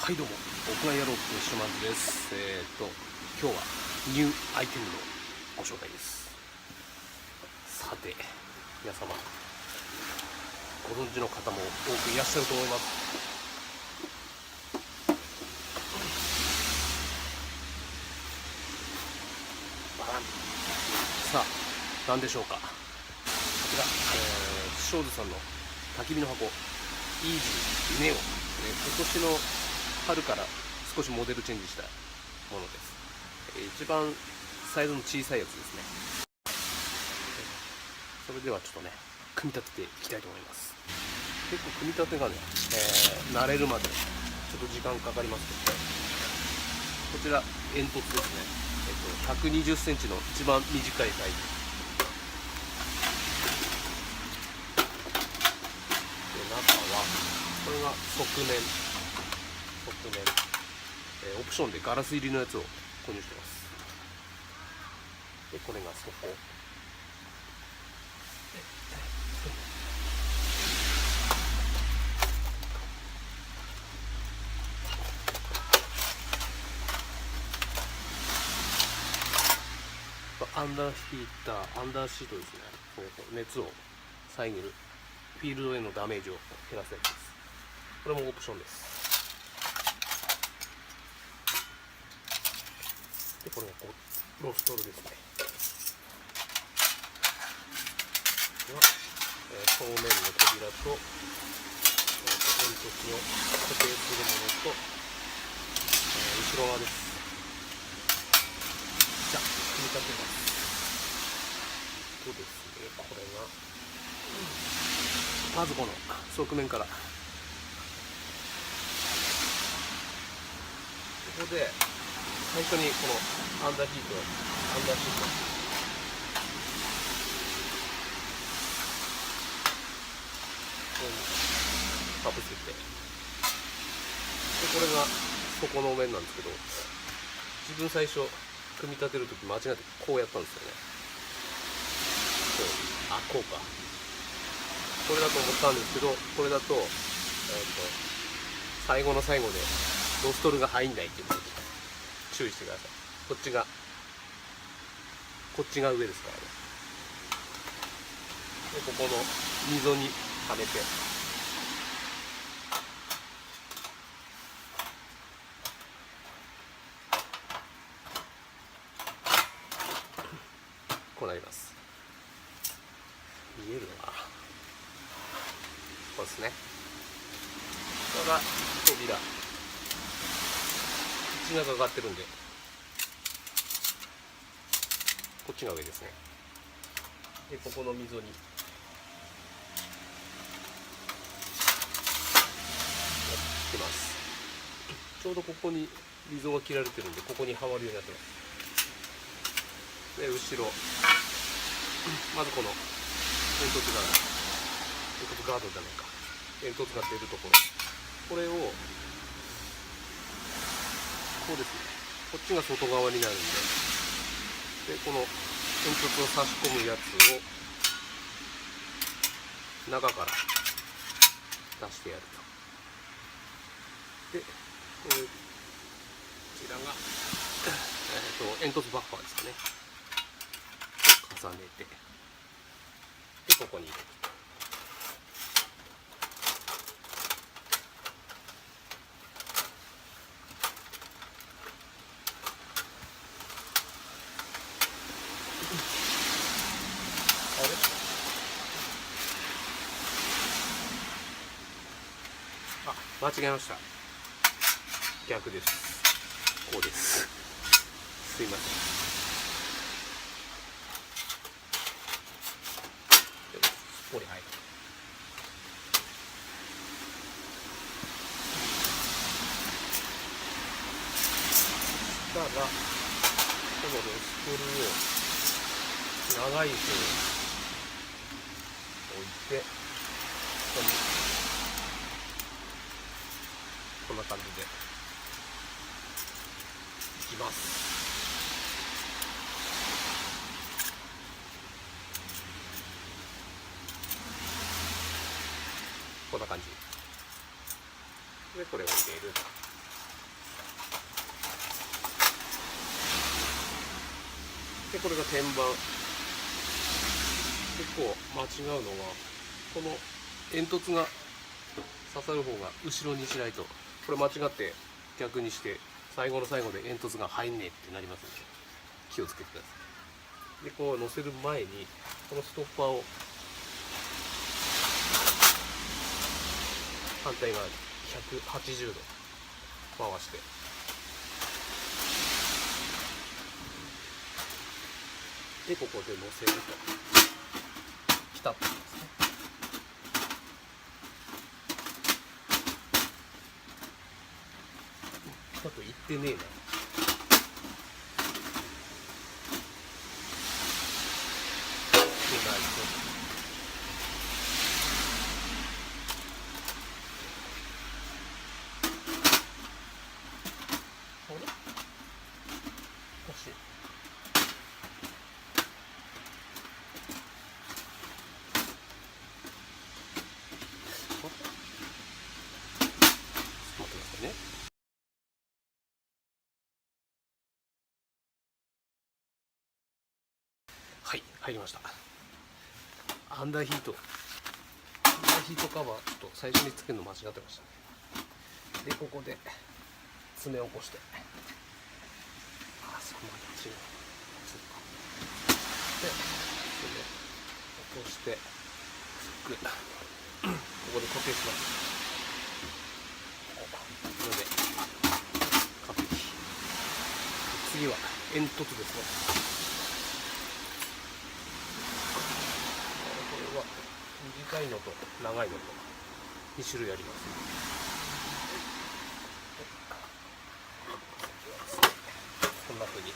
はいどうも、屋外野郎って島津です。今日はニューアイテムのご紹介です。さて、皆様、ご存知の方も多くいらっしゃると思います。さあ、何でしょうか。こちら、ショーズさんの焚き火の箱、イージーネオ、今年の春から少しモデルチェンジしたものです。一番サイズの小さいやつですね。それではちょっとね、組み立てていきたいと思います。結構組み立てがね、慣れるまでちょっと時間かかりますけど、こちら煙突ですね。120センチの一番短いサイズ。で、中はこれが側面、オプションでガラス入りのやつを購入してます。で、これが底。アンダーヒーター、アンダーシートですね。熱を遮る、フィールドへのダメージを減らすやつです。これもオプションです。で、これがロストルですね。正面の扉と、煙突を固定するものと、後ろ側です。じゃあ、組み立てます。ですね、これが、まずこの側面から、ここで最初にこのアンダーシートかぶせて、でこれが底の面なんですけど、自分最初組み立てるとき間違えてこうやったんですよね。こうか、これだと思ったんですけど、これだと、最後の最後でロストルが入んないっていうことで注意してください。こっちが上ですからね。で、ここの溝にはめて、こうなります。見えるのかな。こうですね。これが扉、内がかかってるんで、こっちが上ですね。で、ここの溝にやってます。ちょうどここに溝が切られてるんで、ここにはまるようになってます。で、後ろ、まずこの煙突ガードじゃないか、煙突が出るところ、これをこうですね、こっちが外側になるんで、この煙突を差し込むやつを中から出してやると。で、こちらが、煙突バッファーですかね。重ねて、で、ここに入れる。間違えました。逆です。こうです。すいません。すっぽり入る。そしたら、このロストルを長い方に置いて、こんな感じでいきます。こんな感じで、これを入れる。でこれが天板。結構間違うのがこの煙突が刺さる方が後ろにしないと、これ間違って逆にして最後の最後で煙突が入んねえってなりますので気をつけてください。でこう乗せる前にこのストッパーを反対側に180度回して、でここで乗せるとピタッとですね。ちょっと言ってねえな。はい、入りました。アンダーヒートカバーちょっと最初につけるの間違ってましたね。でここで爪を起こして、そこまで違う。で爪を起こしてフック、ここで固定します。これで完璧。次は煙突ですね。短いのと長いのと2種類あります。こんな風に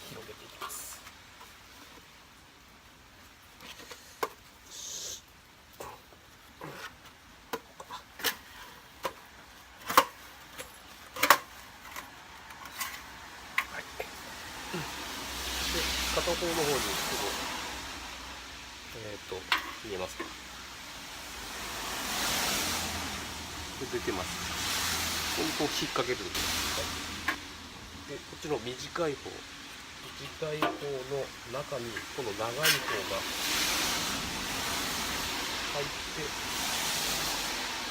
広げていきます。片方の方に見えますか？出てます。ここにこう引っ掛けるんです。でこっちの短い方の中にこの長い方が入って、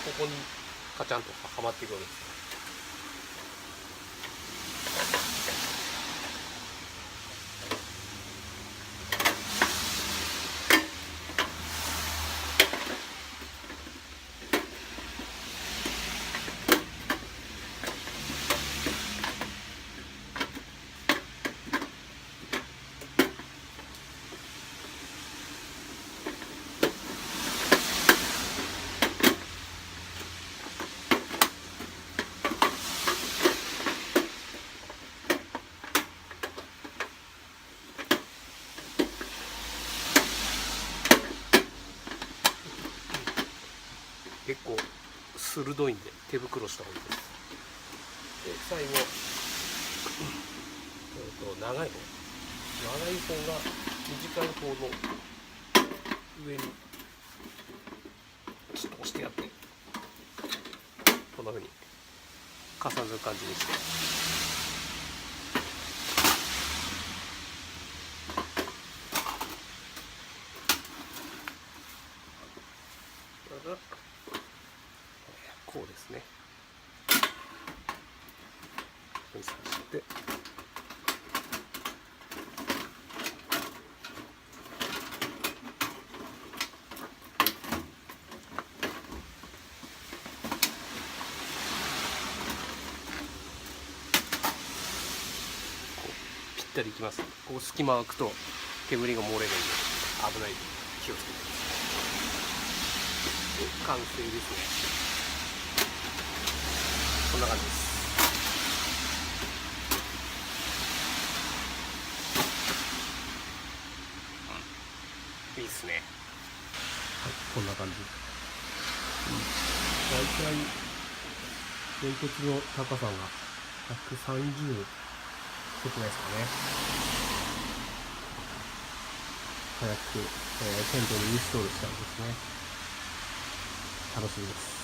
ここにカチャンとはまっていくわけです。結構鋭いんで手袋した方がいいです。で最後、長い方が短い方の上にちょっと押してやって、こんな風に重なる感じにして、こうですね。刺してぴったりいきます。ここ隙間空くと煙が漏れるんで危ないんで気をつけてください。で完成ですね。こんな感じです。いいっすね。はい、こんな感じ。だいたい煙突の高さが130ちょっとですかね。早く、テントにインストールしたいですね。楽しみです。